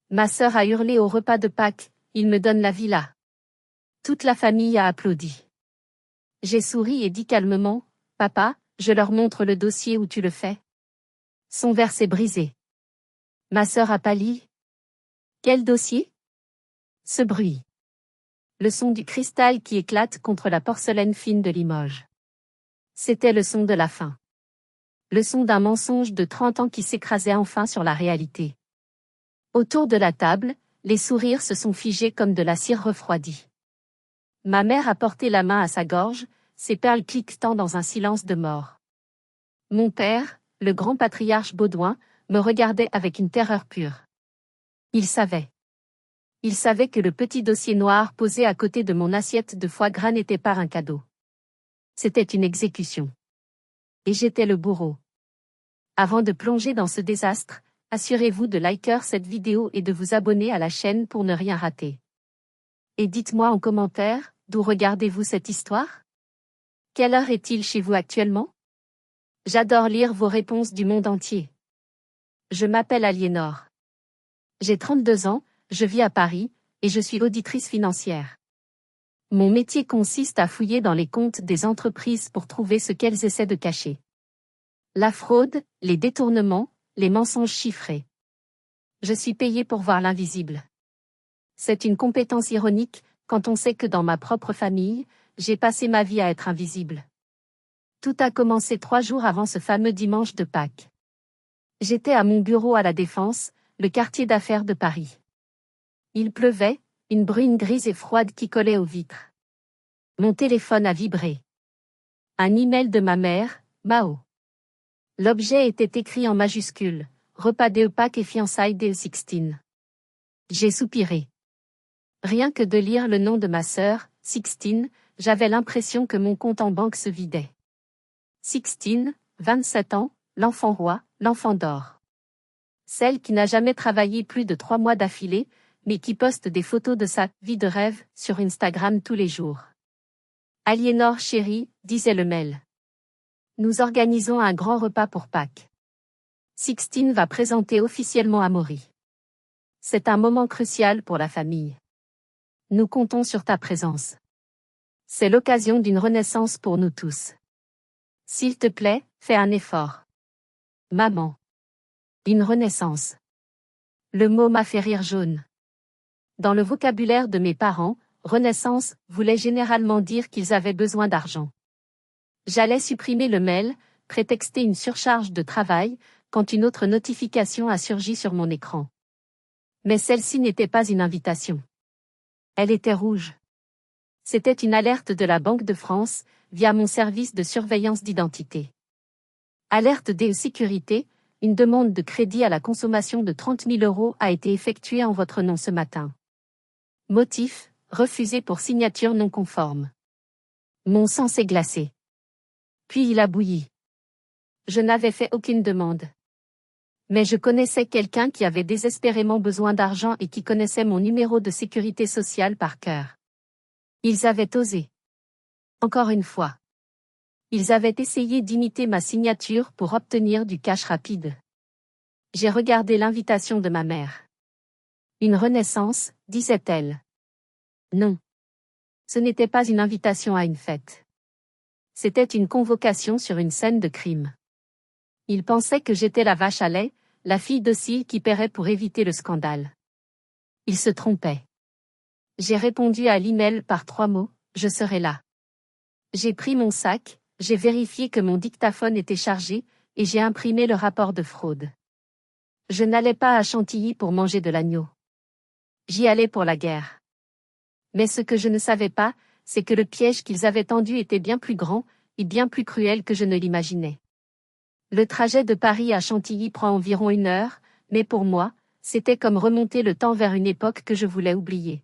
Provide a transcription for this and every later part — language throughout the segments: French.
Ma sœur a hurlé au repas de Pâques, il me donne la villa. Toute la famille a applaudi. J'ai souri et dit calmement, papa, je leur montre le dossier où tu le fais. Son verre s'est brisé. Ma sœur a pâli. Quel dossier? Ce bruit. Le son du cristal qui éclate contre la porcelaine fine de Limoges. C'était le son de la fin. Le son d'un mensonge de 30 ans qui s'écrasait enfin sur la réalité. Autour de la table, les sourires se sont figés comme de la cire refroidie. Ma mère a porté la main à sa gorge, ses perles cliquetant dans un silence de mort. Mon père, le grand patriarche Baudouin, me regardait avec une terreur pure. Il savait. Il savait que le petit dossier noir posé à côté de mon assiette de foie gras n'était pas un cadeau. C'était une exécution. Et j'étais le bourreau. Avant de plonger dans ce désastre, assurez-vous de liker cette vidéo et de vous abonner à la chaîne pour ne rien rater. Et dites-moi en commentaire, d'où regardez-vous cette histoire? Quelle heure est-il chez vous actuellement? J'adore lire vos réponses du monde entier. Je m'appelle Aliénor. J'ai 32 ans, je vis à Paris, et je suis auditrice financière. Mon métier consiste à fouiller dans les comptes des entreprises pour trouver ce qu'elles essaient de cacher. La fraude, les détournements, les mensonges chiffrés. Je suis payée pour voir l'invisible. C'est une compétence ironique, quand on sait que dans ma propre famille, j'ai passé ma vie à être invisible. Tout a commencé 3 jours avant ce fameux dimanche de Pâques. J'étais à mon bureau à La Défense, le quartier d'affaires de Paris. Il pleuvait, une bruine grise et froide qui collait aux vitres. Mon téléphone a vibré. Un email de ma mère, Mao. L'objet était écrit en majuscules, repas de Pâques et fiançailles de Sixtine. J'ai soupiré. Rien que de lire le nom de ma sœur, Sixtine, j'avais l'impression que mon compte en banque se vidait. Sixtine, 27 ans, l'enfant roi, l'enfant d'or. Celle qui n'a jamais travaillé plus de 3 mois d'affilée, mais qui poste des photos de sa « vie de rêve » sur Instagram tous les jours. Aliénor chérie, disait le mail. Nous organisons un grand repas pour Pâques. Sixtine va présenter officiellement Amaury. C'est un moment crucial pour la famille. Nous comptons sur ta présence. C'est l'occasion d'une renaissance pour nous tous. S'il te plaît, fais un effort. Maman. Une renaissance. Le mot m'a fait rire jaune. Dans le vocabulaire de mes parents, renaissance voulait généralement dire qu'ils avaient besoin d'argent. J'allais supprimer le mail, prétexter une surcharge de travail, quand une autre notification a surgi sur mon écran. Mais celle-ci n'était pas une invitation. Elle était rouge. C'était une alerte de la Banque de France, via mon service de surveillance d'identité. Alerte des sécurité, une demande de crédit à la consommation de 30 000 € a été effectuée en votre nom ce matin. Motif, refusé pour signature non conforme. Mon sang s'est glacé. Puis il a bouilli. Je n'avais fait aucune demande. Mais je connaissais quelqu'un qui avait désespérément besoin d'argent et qui connaissait mon numéro de sécurité sociale par cœur. Ils avaient osé. Encore une fois. Ils avaient essayé d'imiter ma signature pour obtenir du cash rapide. J'ai regardé l'invitation de ma mère. Une renaissance, disait-elle. Non. Ce n'était pas une invitation à une fête. C'était une convocation sur une scène de crime. Ils pensaient que j'étais la vache à lait, la fille docile qui paierait pour éviter le scandale. Ils se trompaient. J'ai répondu à l'email par 3 mots, je serai là. J'ai pris mon sac, j'ai vérifié que mon dictaphone était chargé, et j'ai imprimé le rapport de fraude. Je n'allais pas à Chantilly pour manger de l'agneau. J'y allais pour la guerre. Mais ce que je ne savais pas, c'est que le piège qu'ils avaient tendu était bien plus grand, et bien plus cruel que je ne l'imaginais. Le trajet de Paris à Chantilly prend environ 1 heure, mais pour moi, c'était comme remonter le temps vers une époque que je voulais oublier.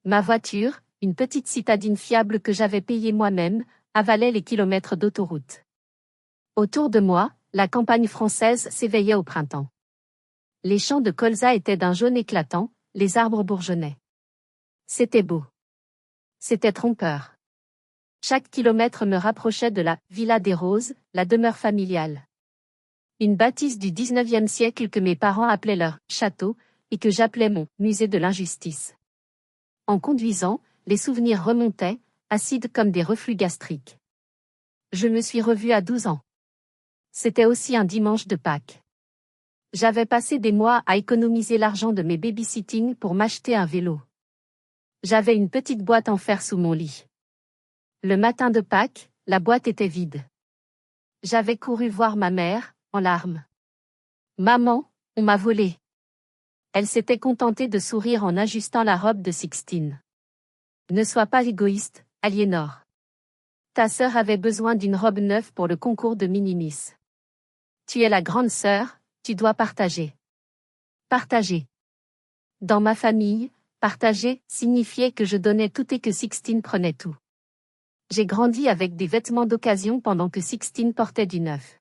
Ma voiture, une petite citadine fiable que j'avais payée moi-même, avalait les kilomètres d'autoroute. Autour de moi, la campagne française s'éveillait au printemps. Les champs de colza étaient d'un jaune éclatant, les arbres bourgeonnaient. C'était beau. C'était trompeur. Chaque kilomètre me rapprochait de la Villa des Roses, la demeure familiale. Une bâtisse du 19e siècle que mes parents appelaient leur château, et que j'appelais mon musée de l'injustice. En conduisant, les souvenirs remontaient, acides comme des reflux gastriques. Je me suis revue à 12 ans. C'était aussi un dimanche de Pâques. J'avais passé des mois à économiser l'argent de mes babysitting pour m'acheter un vélo. J'avais une petite boîte en fer sous mon lit. Le matin de Pâques, la boîte était vide. J'avais couru voir ma mère, en larmes. Maman, on m'a volé. Elle s'était contentée de sourire en ajustant la robe de Sixtine. Ne sois pas égoïste, Aliénor. Ta sœur avait besoin d'une robe neuve pour le concours de Minimis. Tu es la grande sœur, tu dois partager. Partager. Dans ma famille, partager signifiait que je donnais tout et que Sixtine prenait tout. J'ai grandi avec des vêtements d'occasion pendant que Sixtine portait du neuf.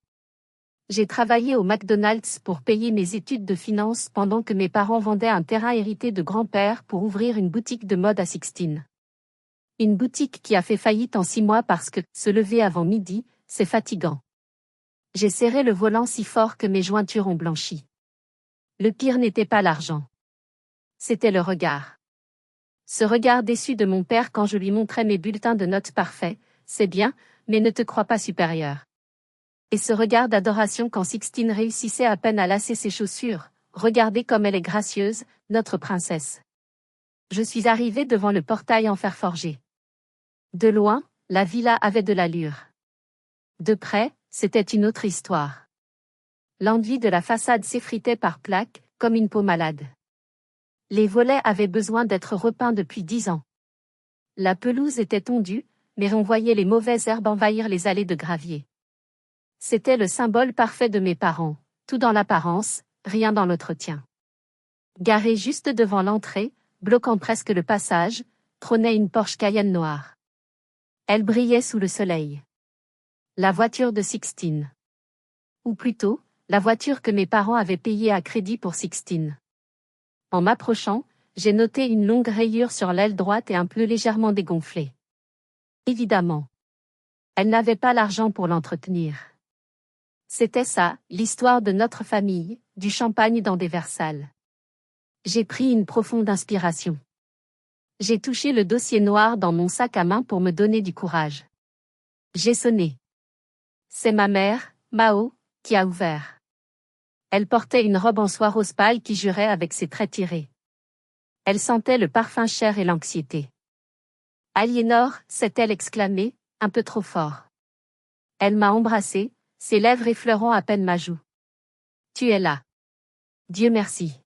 J'ai travaillé au McDonald's pour payer mes études de finance pendant que mes parents vendaient un terrain hérité de grand-père pour ouvrir une boutique de mode à Sixtine. Une boutique qui a fait faillite en 6 mois parce que se lever avant midi, c'est fatigant. J'ai serré le volant si fort que mes jointures ont blanchi. Le pire n'était pas l'argent. C'était le regard. Ce regard déçu de mon père quand je lui montrais mes bulletins de notes parfaits, c'est bien, mais ne te crois pas supérieur. Et ce regard d'adoration quand Sixtine réussissait à peine à lasser ses chaussures, regardez comme elle est gracieuse, notre princesse. Je suis arrivée devant le portail en fer forgé. De loin, la villa avait de l'allure. De près, c'était une autre histoire. L'enduit de la façade s'effritait par plaques, comme une peau malade. Les volets avaient besoin d'être repeints depuis 10 ans. La pelouse était tondue, mais on voyait les mauvaises herbes envahir les allées de gravier. C'était le symbole parfait de mes parents, tout dans l'apparence, rien dans l'entretien. Garée juste devant l'entrée, bloquant presque le passage, trônait une Porsche Cayenne noire. Elle brillait sous le soleil. La voiture de Sixtine. Ou plutôt, la voiture que mes parents avaient payée à crédit pour Sixtine. En m'approchant, j'ai noté une longue rayure sur l'aile droite et un pneu légèrement dégonflé. Évidemment. Elle n'avait pas l'argent pour l'entretenir. C'était ça, l'histoire de notre famille, du champagne dans des Versalles. J'ai pris une profonde inspiration. J'ai touché le dossier noir dans mon sac à main pour me donner du courage. J'ai sonné. C'est ma mère, Mao, qui a ouvert. Elle portait une robe en soie rose pâle qui jurait avec ses traits tirés. Elle sentait le parfum cher et l'anxiété. Aliénor, s'est-elle exclamée, un peu trop fort. Elle m'a embrassée, ses lèvres effleurant à peine ma joue. Tu es là. Dieu merci.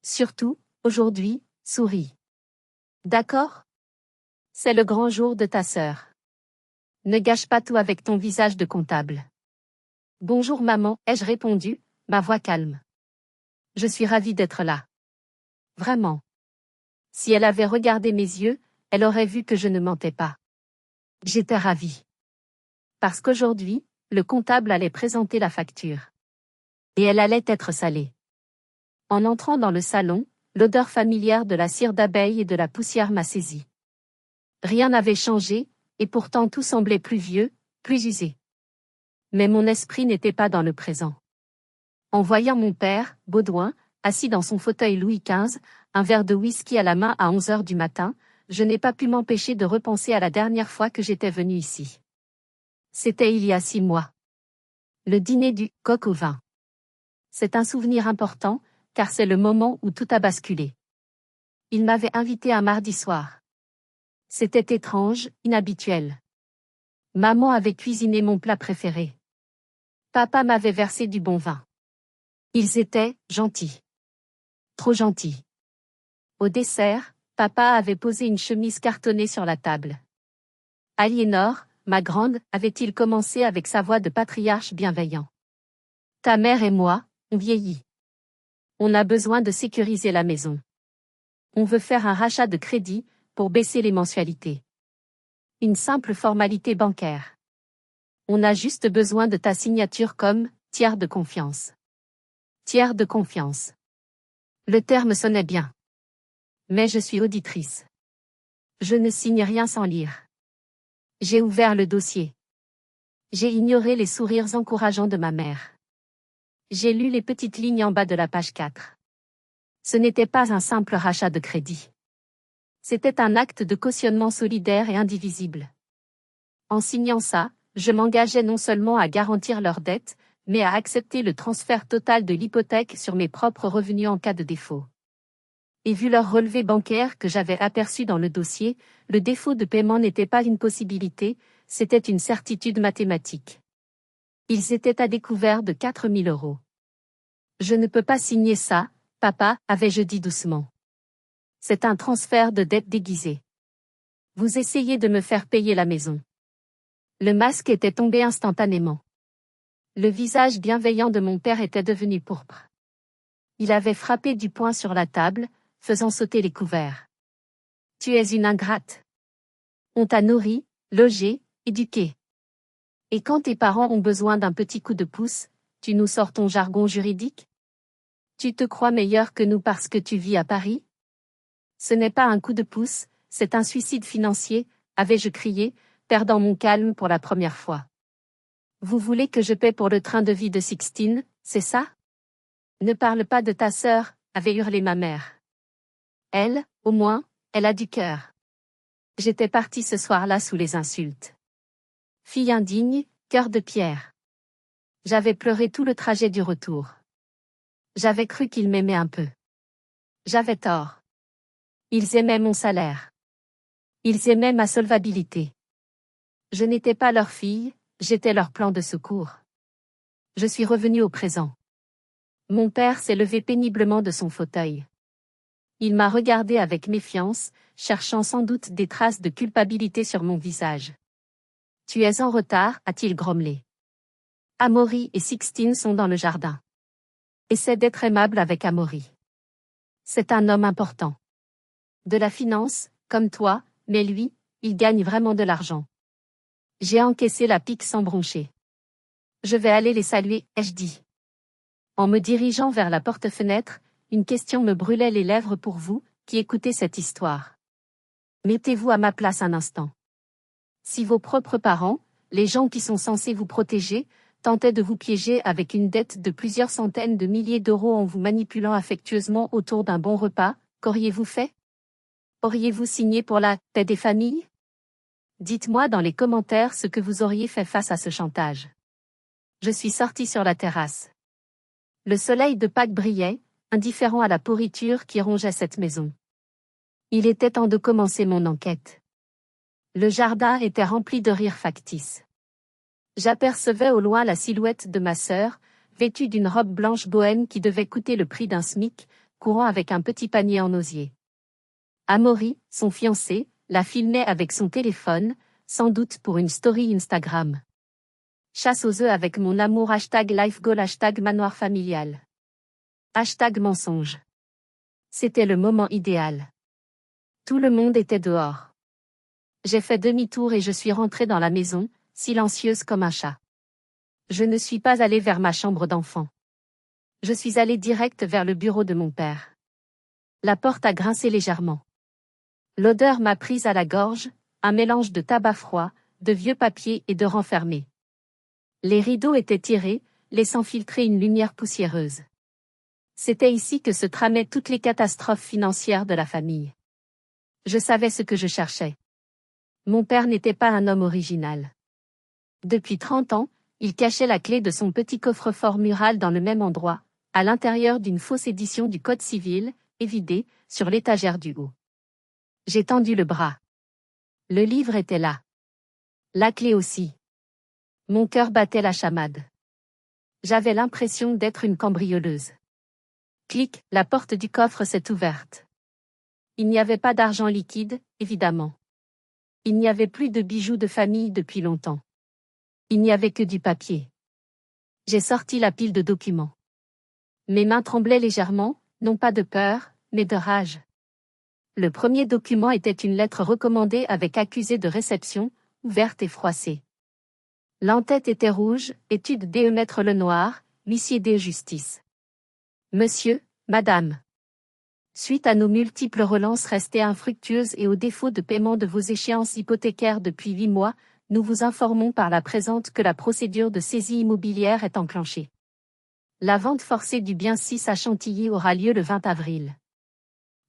Surtout, aujourd'hui, souris. D'accord? C'est le grand jour de ta sœur. Ne gâche pas tout avec ton visage de comptable. Bonjour maman, ai-je répondu, ma voix calme. Je suis ravie d'être là. Vraiment. Si elle avait regardé mes yeux, elle aurait vu que je ne mentais pas. J'étais ravie. Parce qu'aujourd'hui, le comptable allait présenter la facture. Et elle allait être salée. En entrant dans le salon, l'odeur familière de la cire d'abeille et de la poussière m'a saisie. Rien n'avait changé, et pourtant tout semblait plus vieux, plus usé. Mais mon esprit n'était pas dans le présent. En voyant mon père, Baudouin, assis dans son fauteuil Louis XV, un verre de whisky à la main à 11 heures du matin, je n'ai pas pu m'empêcher de repenser à la dernière fois que j'étais venue ici. C'était il y a 6 mois. Le dîner du coq au vin. C'est un souvenir important, car c'est le moment où tout a basculé. Il m'avait invité un mardi soir. C'était étrange, inhabituel. Maman avait cuisiné mon plat préféré. Papa m'avait versé du bon vin. Ils étaient gentils. Trop gentils. Au dessert, papa avait posé une chemise cartonnée sur la table. Aliénor, ma grande, avait-il commencé avec sa voix de patriarche bienveillant. Ta mère et moi, on vieillit. On a besoin de sécuriser la maison. On veut faire un rachat de crédit, pour baisser les mensualités. Une simple formalité bancaire. On a juste besoin de ta signature comme tiers de confiance. Tiers de confiance. Le terme sonnait bien. Mais je suis auditrice. Je ne signe rien sans lire. J'ai ouvert le dossier. J'ai ignoré les sourires encourageants de ma mère. J'ai lu les petites lignes en bas de la page 4. Ce n'était pas un simple rachat de crédit. C'était un acte de cautionnement solidaire et indivisible. En signant ça, je m'engageais non seulement à garantir leurs dettes, mais à accepter le transfert total de l'hypothèque sur mes propres revenus en cas de défaut. Et vu leur relevé bancaire que j'avais aperçu dans le dossier, le défaut de paiement n'était pas une possibilité, c'était une certitude mathématique. Ils étaient à découvert de 4 000 €. Je ne peux pas signer ça, papa, avais-je dit doucement. C'est un transfert de dette déguisé. Vous essayez de me faire payer la maison. Le masque était tombé instantanément. Le visage bienveillant de mon père était devenu pourpre. Il avait frappé du poing sur la table, faisant sauter les couverts. Tu es une ingrate. On t'a nourri, logé, éduqué. Et quand tes parents ont besoin d'un petit coup de pouce, tu nous sors ton jargon juridique? Tu te crois meilleur que nous parce que tu vis à Paris? Ce n'est pas un coup de pouce, c'est un suicide financier, avais-je crié, perdant mon calme pour la première fois. Vous voulez que je paie pour le train de vie de Sixtine, c'est ça? Ne parle pas de ta sœur, avait hurlé ma mère. Elle, au moins, elle a du cœur. J'étais partie ce soir-là sous les insultes. Fille indigne, cœur de pierre. J'avais pleuré tout le trajet du retour. J'avais cru qu'ils m'aimaient un peu. J'avais tort. Ils aimaient mon salaire. Ils aimaient ma solvabilité. Je n'étais pas leur fille, j'étais leur plan de secours. Je suis revenue au présent. Mon père s'est levé péniblement de son fauteuil. Il m'a regardé avec méfiance, cherchant sans doute des traces de culpabilité sur mon visage. Tu es en retard, a-t-il grommelé. Amaury et Sixtine sont dans le jardin. Essaie d'être aimable avec Amaury. C'est un homme important. De la finance, comme toi, mais lui, il gagne vraiment de l'argent. J'ai encaissé la pique sans broncher. Je vais aller les saluer, ai-je dit. En me dirigeant vers la porte-fenêtre, une question me brûlait les lèvres pour vous, qui écoutez cette histoire. Mettez-vous à ma place un instant. Si vos propres parents, les gens qui sont censés vous protéger, tentaient de vous piéger avec une dette de plusieurs centaines de milliers d'euros en vous manipulant affectueusement autour d'un bon repas, qu'auriez-vous fait? Auriez-vous signé pour la paix des familles? Dites-moi dans les commentaires ce que vous auriez fait face à ce chantage. Je suis sortie sur la terrasse. Le soleil de Pâques brillait, indifférent à la pourriture qui rongeait cette maison. Il était temps de commencer mon enquête. Le jardin était rempli de rires factices. J'apercevais au loin la silhouette de ma sœur, vêtue d'une robe blanche bohème qui devait coûter le prix d'un SMIC, courant avec un petit panier en osier. Amaury, son fiancé, la filmait avec son téléphone, sans doute pour une story Instagram. Chasse aux œufs avec mon amour #LifeGoal #manoir familial. #mensonge. C'était le moment idéal. Tout le monde était dehors. J'ai fait demi-tour et je suis rentrée dans la maison, silencieuse comme un chat. Je ne suis pas allée vers ma chambre d'enfant. Je suis allée direct vers le bureau de mon père. La porte a grincé légèrement. L'odeur m'a prise à la gorge, un mélange de tabac froid, de vieux papiers et de renfermé. Les rideaux étaient tirés, laissant filtrer une lumière poussiéreuse. C'était ici que se tramaient toutes les catastrophes financières de la famille. Je savais ce que je cherchais. Mon père n'était pas un homme original. Depuis 30 ans, il cachait la clé de son petit coffre-fort mural dans le même endroit, à l'intérieur d'une fausse édition du Code civil, évidée, sur l'étagère du haut. J'ai tendu le bras. Le livre était là. La clé aussi. Mon cœur battait la chamade. J'avais l'impression d'être une cambrioleuse. Clic, la porte du coffre s'est ouverte. Il n'y avait pas d'argent liquide, évidemment. Il n'y avait plus de bijoux de famille depuis longtemps. Il n'y avait que du papier. J'ai sorti la pile de documents. Mes mains tremblaient légèrement, non pas de peur, mais de rage. Le premier document était une lettre recommandée avec accusé de réception, ouverte et froissée. L'entête était rouge, étude DE Maître Lenoir, huissier de justice. Monsieur, Madame. Suite à nos multiples relances restées infructueuses et au défaut de paiement de vos échéances hypothécaires depuis 8 mois, nous vous informons par la présente que la procédure de saisie immobilière est enclenchée. La vente forcée du bien 6 à Chantilly aura lieu le 20 avril.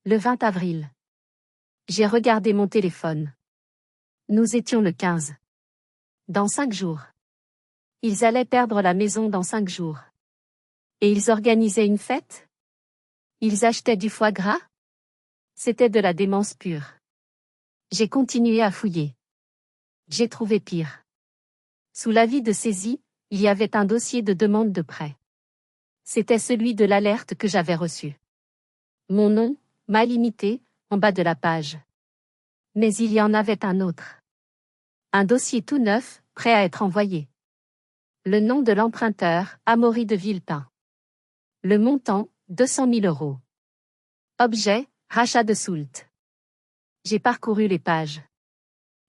Le 20 avril. J'ai regardé mon téléphone. Nous étions le 15. Dans 5 jours. Ils allaient perdre la maison dans 5 jours. Et ils organisaient une fête? Ils achetaient du foie gras? C'était de la démence pure. J'ai continué à fouiller. J'ai trouvé pire. Sous l'avis de saisie, il y avait un dossier de demande de prêt. C'était celui de l'alerte que j'avais reçu. Mon nom, mal imité, en bas de la page. Mais il y en avait un autre. Un dossier tout neuf, prêt à être envoyé. Le nom de l'emprunteur, Amaury de Villepin. Le montant, 200 000 €. Objet, rachat de Soult. J'ai parcouru les pages.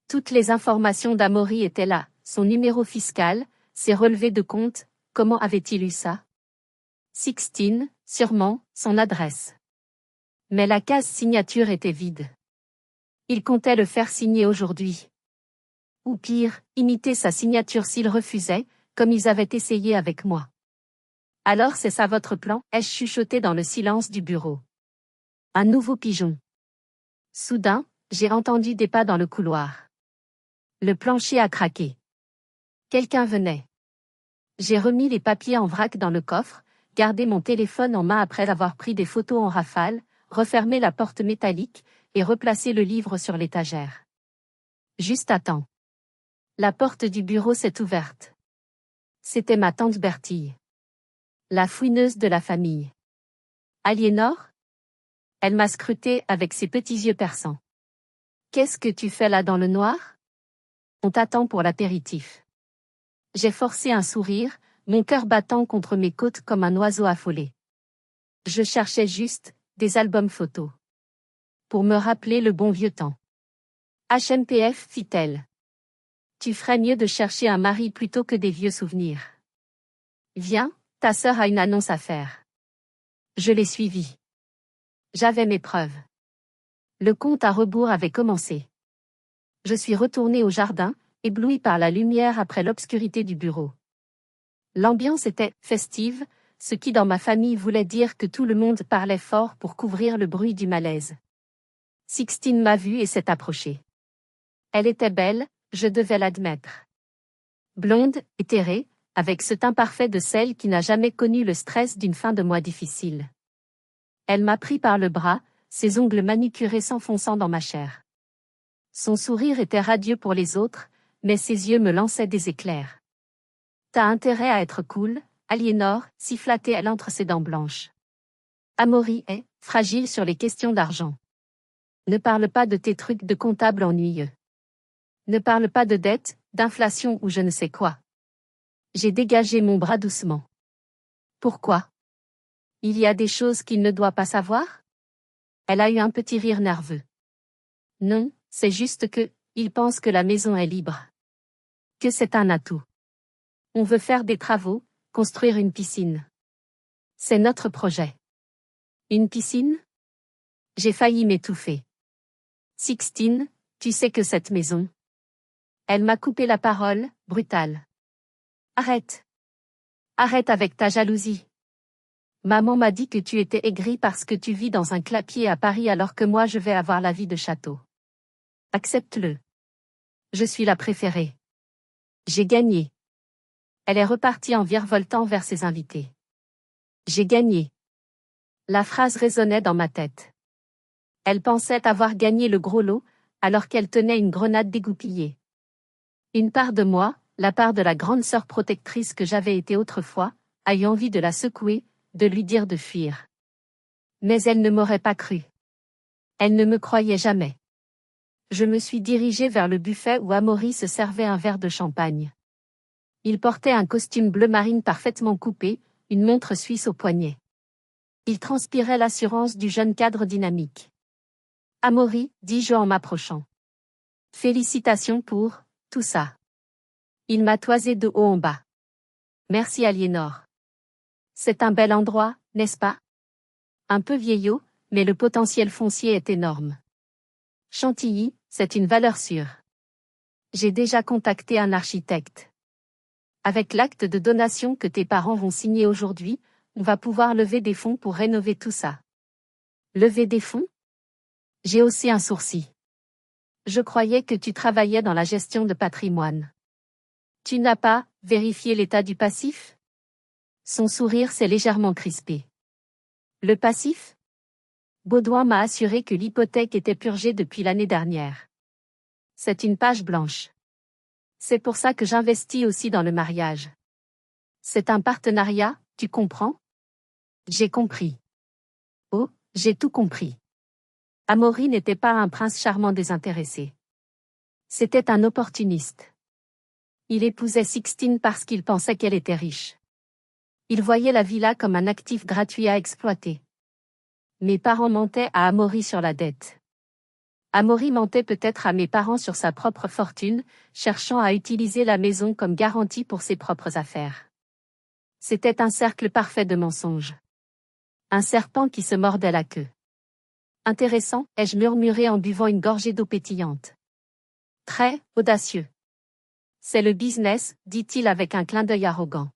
Toutes les informations d'Amaury étaient là, son numéro fiscal, ses relevés de compte, comment avait-il eu ça? Sixtine, sûrement, son adresse. Mais la case signature était vide. Il comptait le faire signer aujourd'hui. Ou pire, imiter sa signature s'il refusait, comme ils avaient essayé avec moi. Alors c'est ça votre plan, ai-je chuchoté dans le silence du bureau. Un nouveau pigeon. Soudain, j'ai entendu des pas dans le couloir. Le plancher a craqué. Quelqu'un venait. J'ai remis les papiers en vrac dans le coffre, gardé mon téléphone en main après avoir pris des photos en rafale, refermé la porte métallique, et replacé le livre sur l'étagère. Juste à temps. La porte du bureau s'est ouverte. C'était ma tante Bertille. La fouineuse de la famille. Aliénor? Elle m'a scruté avec ses petits yeux perçants. Qu'est-ce que tu fais là dans le noir? On t'attend pour l'apéritif. J'ai forcé un sourire, mon cœur battant contre mes côtes comme un oiseau affolé. Je cherchais juste des albums photos. Pour me rappeler le bon vieux temps. HMPF, fit-elle. Tu ferais mieux de chercher un mari plutôt que des vieux souvenirs. Viens, ta sœur a une annonce à faire. Je l'ai suivie. J'avais mes preuves. Le compte à rebours avait commencé. Je suis retourné au jardin, ébloui par la lumière après l'obscurité du bureau. L'ambiance était festive, ce qui dans ma famille voulait dire que tout le monde parlait fort pour couvrir le bruit du malaise. Sixtine m'a vue et s'est approchée. Elle était belle, je devais l'admettre. Blonde, éthérée, avec ce teint parfait de celle qui n'a jamais connu le stress d'une fin de mois difficile. Elle m'a pris par le bras, ses ongles manucurés s'enfonçant dans ma chair. Son sourire était radieux pour les autres, mais ses yeux me lançaient des éclairs. T'as intérêt à être cool, Aliénor, siffla-t-elle entre ses dents blanches. Amaury est fragile sur les questions d'argent. Ne parle pas de tes trucs de comptable ennuyeux. Ne parle pas de dette, d'inflation ou je ne sais quoi. J'ai dégagé mon bras doucement. Pourquoi? Il y a des choses qu'il ne doit pas savoir? Elle a eu un petit rire nerveux. Non, c'est juste que, il pense que la maison est libre. Que c'est un atout. On veut faire des travaux, construire une piscine. C'est notre projet. Une piscine? J'ai failli m'étouffer. Sixtine, tu sais que cette maison. Elle m'a coupé la parole, brutale. Arrête. Arrête avec ta jalousie. Maman m'a dit que tu étais aigrie parce que tu vis dans un clapier à Paris alors que moi je vais avoir la vie de château. Accepte-le. Je suis la préférée. J'ai gagné. Elle est repartie en virevoltant vers ses invités. J'ai gagné. La phrase résonnait dans ma tête. Elle pensait avoir gagné le gros lot, alors qu'elle tenait une grenade dégoupillée. Une part de moi, la part de la grande sœur protectrice que j'avais été autrefois, a eu envie de la secouer, de lui dire de fuir. Mais elle ne m'aurait pas cru. Elle ne me croyait jamais. Je me suis dirigée vers le buffet où Amaury se servait un verre de champagne. Il portait un costume bleu marine parfaitement coupé, une montre suisse au poignet. Il transpirait l'assurance du jeune cadre dynamique. Amaury, dis-je en m'approchant. Félicitations pour tout ça. Il m'a toisé de haut en bas. Merci Aliénor. C'est un bel endroit, n'est-ce pas? Un peu vieillot, mais le potentiel foncier est énorme. Chantilly, c'est une valeur sûre. J'ai déjà contacté un architecte. Avec l'acte de donation que tes parents vont signer aujourd'hui, on va pouvoir lever des fonds pour rénover tout ça. Lever des fonds? J'ai haussé un sourcil. Je croyais que tu travaillais dans la gestion de patrimoine. Tu n'as pas vérifié l'état du passif? Son sourire s'est légèrement crispé. Le passif? Baudouin m'a assuré que l'hypothèque était purgée depuis l'année dernière. C'est une page blanche. C'est pour ça que j'investis aussi dans le mariage. C'est un partenariat, tu comprends? J'ai compris. Oh, j'ai tout compris. Amaury n'était pas un prince charmant désintéressé. C'était un opportuniste. Il épousait Sixtine parce qu'il pensait qu'elle était riche. Il voyait la villa comme un actif gratuit à exploiter. Mes parents mentaient à Amaury sur la dette. Amaury mentait peut-être à mes parents sur sa propre fortune, cherchant à utiliser la maison comme garantie pour ses propres affaires. C'était un cercle parfait de mensonges. Un serpent qui se mordait la queue. Intéressant, ai-je murmuré en buvant une gorgée d'eau pétillante. Très audacieux. C'est le business, dit-il avec un clin d'œil arrogant.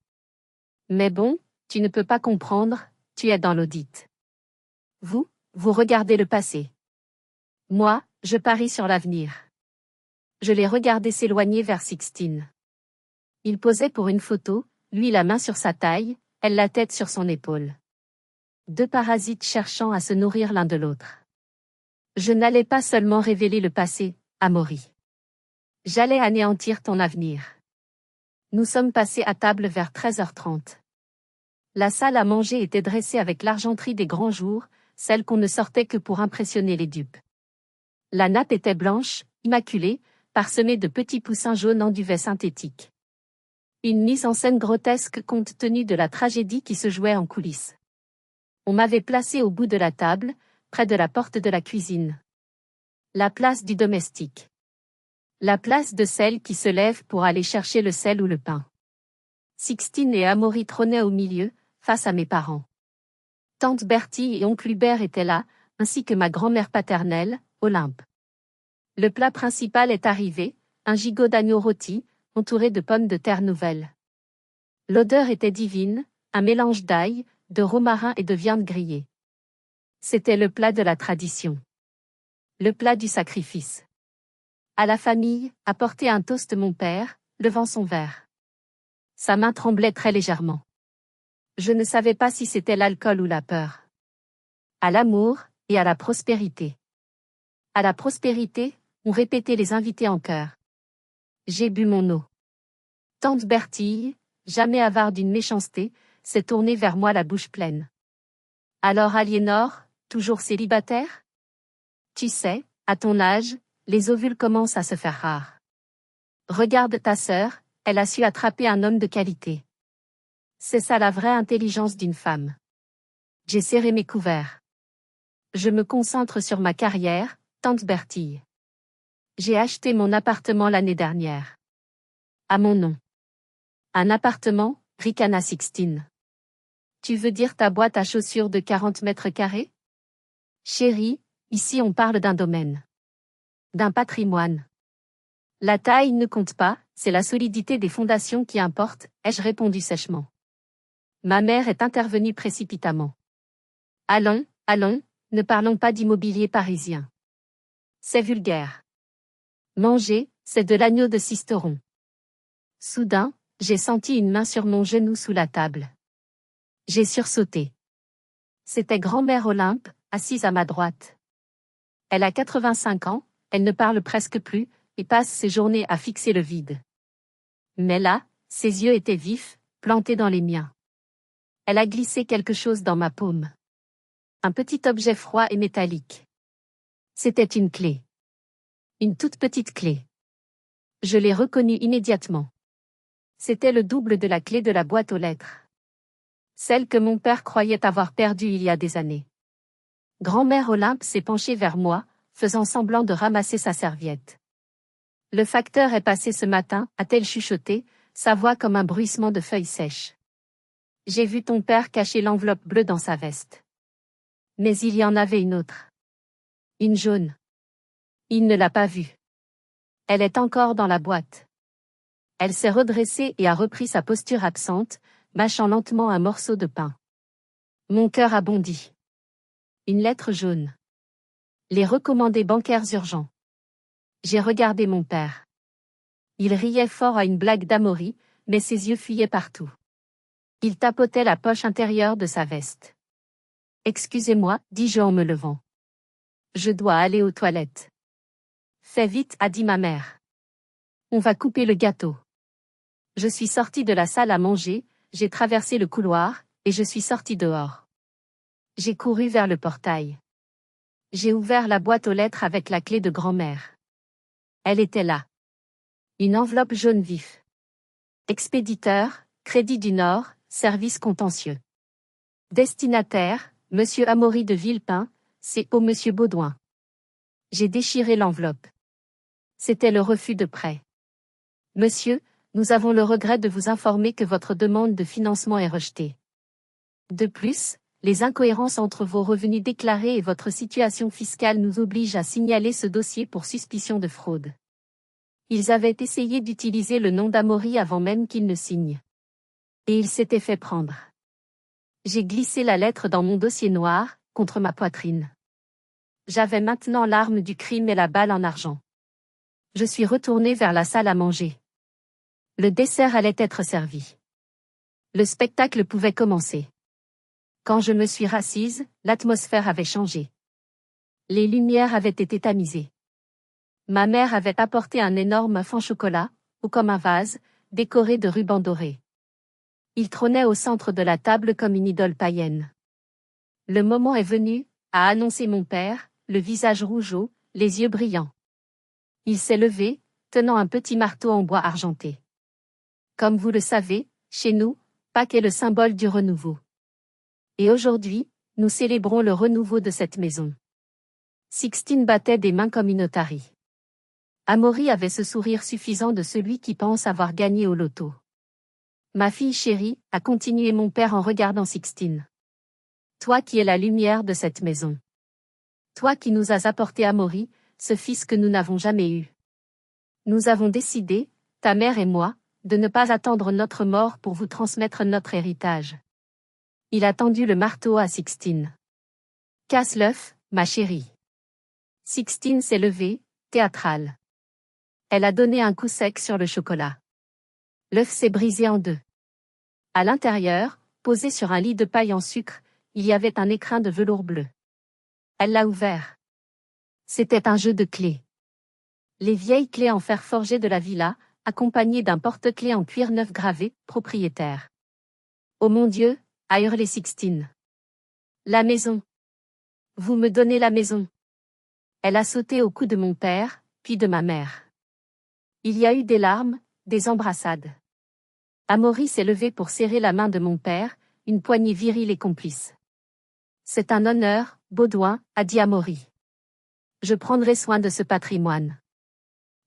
Mais bon, tu ne peux pas comprendre, tu es dans l'audit. Vous regardez le passé. Moi, je parie sur l'avenir. Je l'ai regardé s'éloigner vers Sixtine. Il posait pour une photo, lui la main sur sa taille, elle la tête sur son épaule. Deux parasites cherchant à se nourrir l'un de l'autre. Je n'allais pas seulement révéler le passé, Amaury. J'allais anéantir ton avenir. Nous sommes passés à table vers 13h30. La salle à manger était dressée avec l'argenterie des grands jours, celle qu'on ne sortait que pour impressionner les dupes. La nappe était blanche, immaculée, parsemée de petits poussins jaunes en duvet synthétique. Une mise en scène grotesque compte tenu de la tragédie qui se jouait en coulisses. On m'avait placé au bout de la table, près de la porte de la cuisine. La place du domestique. La place de celle qui se lève pour aller chercher le sel ou le pain. Sixtine et Amaury trônaient au milieu, face à mes parents. Tante Bertie et oncle Hubert étaient là, ainsi que ma grand-mère paternelle, Olympe. Le plat principal est arrivé, un gigot d'agneau rôti, entouré de pommes de terre nouvelles. L'odeur était divine, un mélange d'ail, de romarin et de viande grillée. C'était le plat de la tradition. Le plat du sacrifice. À la famille, apportait un toast mon père, levant son verre. Sa main tremblait très légèrement. Je ne savais pas si c'était l'alcool ou la peur. À l'amour, et à la prospérité. À la prospérité, ont répété les invités en chœur. J'ai bu mon eau. Tante Bertille, jamais avare d'une méchanceté, s'est tournée vers moi la bouche pleine. Alors Aliénor, toujours célibataire? Tu sais, à ton âge, les ovules commencent à se faire rares. Regarde ta sœur, elle a su attraper un homme de qualité. C'est ça la vraie intelligence d'une femme. J'ai serré mes couverts. Je me concentre sur ma carrière, tante Bertille. J'ai acheté mon appartement l'année dernière. À mon nom. Un appartement, ricana Sixtine. Tu veux dire ta boîte à chaussures de 40 mètres carrés? Chérie, ici on parle d'un domaine. D'un patrimoine. La taille ne compte pas, c'est la solidité des fondations qui importe, ai-je répondu sèchement. Ma mère est intervenue précipitamment. Allons, ne parlons pas d'immobilier parisien. C'est vulgaire. Manger, c'est de l'agneau de Sisteron. Soudain, j'ai senti une main sur mon genou sous la table. J'ai sursauté. C'était grand-mère Olympe, assise à ma droite. Elle a 85 ans, elle ne parle presque plus, et passe ses journées à fixer le vide. Mais là, ses yeux étaient vifs, plantés dans les miens. Elle a glissé quelque chose dans ma paume. Un petit objet froid et métallique. C'était une clé. Une toute petite clé. Je l'ai reconnue immédiatement. C'était le double de la clé de la boîte aux lettres. Celle que mon père croyait avoir perdue il y a des années. Grand-mère Olympe s'est penchée vers moi, faisant semblant de ramasser sa serviette. Le facteur est passé ce matin, a-t-elle chuchoté, sa voix comme un bruissement de feuilles sèches. J'ai vu ton père cacher l'enveloppe bleue dans sa veste. Mais il y en avait une autre. Une jaune. Il ne l'a pas vue. Elle est encore dans la boîte. Elle s'est redressée et a repris sa posture absente, mâchant lentement un morceau de pain. Mon cœur a bondi. Une lettre jaune. Les recommandés bancaires urgents. J'ai regardé mon père. Il riait fort à une blague d'Amaury, mais ses yeux fuyaient partout. Il tapotait la poche intérieure de sa veste. Excusez-moi, dis-je en me levant. Je dois aller aux toilettes. Fais vite, a dit ma mère. On va couper le gâteau. Je suis sortie de la salle à manger, j'ai traversé le couloir, et je suis sortie dehors. J'ai couru vers le portail. J'ai ouvert la boîte aux lettres avec la clé de grand-mère. Elle était là. Une enveloppe jaune vif. Expéditeur, Crédit du Nord, service contentieux. Destinataire, Monsieur Amaury de Villepin, C.O. Monsieur Baudouin. J'ai déchiré l'enveloppe. C'était le refus de prêt. Monsieur, nous avons le regret de vous informer que votre demande de financement est rejetée. De plus, les incohérences entre vos revenus déclarés et votre situation fiscale nous obligent à signaler ce dossier pour suspicion de fraude. Ils avaient essayé d'utiliser le nom d'Amaury avant même qu'il ne signe. Et ils s'étaient fait prendre. J'ai glissé la lettre dans mon dossier noir, contre ma poitrine. J'avais maintenant l'arme du crime et la balle en argent. Je suis retourné vers la salle à manger. Le dessert allait être servi. Le spectacle pouvait commencer. Quand je me suis rassise, l'atmosphère avait changé. Les lumières avaient été tamisées. Ma mère avait apporté un énorme œuf en chocolat, haut comme un vase, décoré de rubans dorés. Il trônait au centre de la table comme une idole païenne. Le moment est venu, a annoncé mon père, le visage rougeaud, les yeux brillants. Il s'est levé, tenant un petit marteau en bois argenté. Comme vous le savez, chez nous, Pâques est le symbole du renouveau. Et aujourd'hui, nous célébrons le renouveau de cette maison. Sixtine battait des mains comme une otarie. Amaury avait ce sourire suffisant de celui qui pense avoir gagné au loto. Ma fille chérie, a continué mon père en regardant Sixtine. Toi qui es la lumière de cette maison. Toi qui nous as apporté Amaury, ce fils que nous n'avons jamais eu. Nous avons décidé, ta mère et moi, de ne pas attendre notre mort pour vous transmettre notre héritage. Il a tendu le marteau à Sixtine. Casse l'œuf, ma chérie. Sixtine s'est levée, théâtrale. Elle a donné un coup sec sur le chocolat. L'œuf s'est brisé en deux. À l'intérieur, posé sur un lit de paille en sucre, il y avait un écrin de velours bleu. Elle l'a ouvert. C'était un jeu de clés. Les vieilles clés en fer forgé de la villa, accompagnées d'un porte-clés en cuir neuf gravé, propriétaire. Oh mon Dieu, a hurlé Sixtine. La maison. Vous me donnez la maison. Elle a sauté au cou de mon père, puis de ma mère. Il y a eu des larmes, des embrassades. Amaury s'est levé pour serrer la main de mon père, une poignée virile et complice. C'est un honneur, Baudouin, a dit Amaury. Je prendrai soin de ce patrimoine.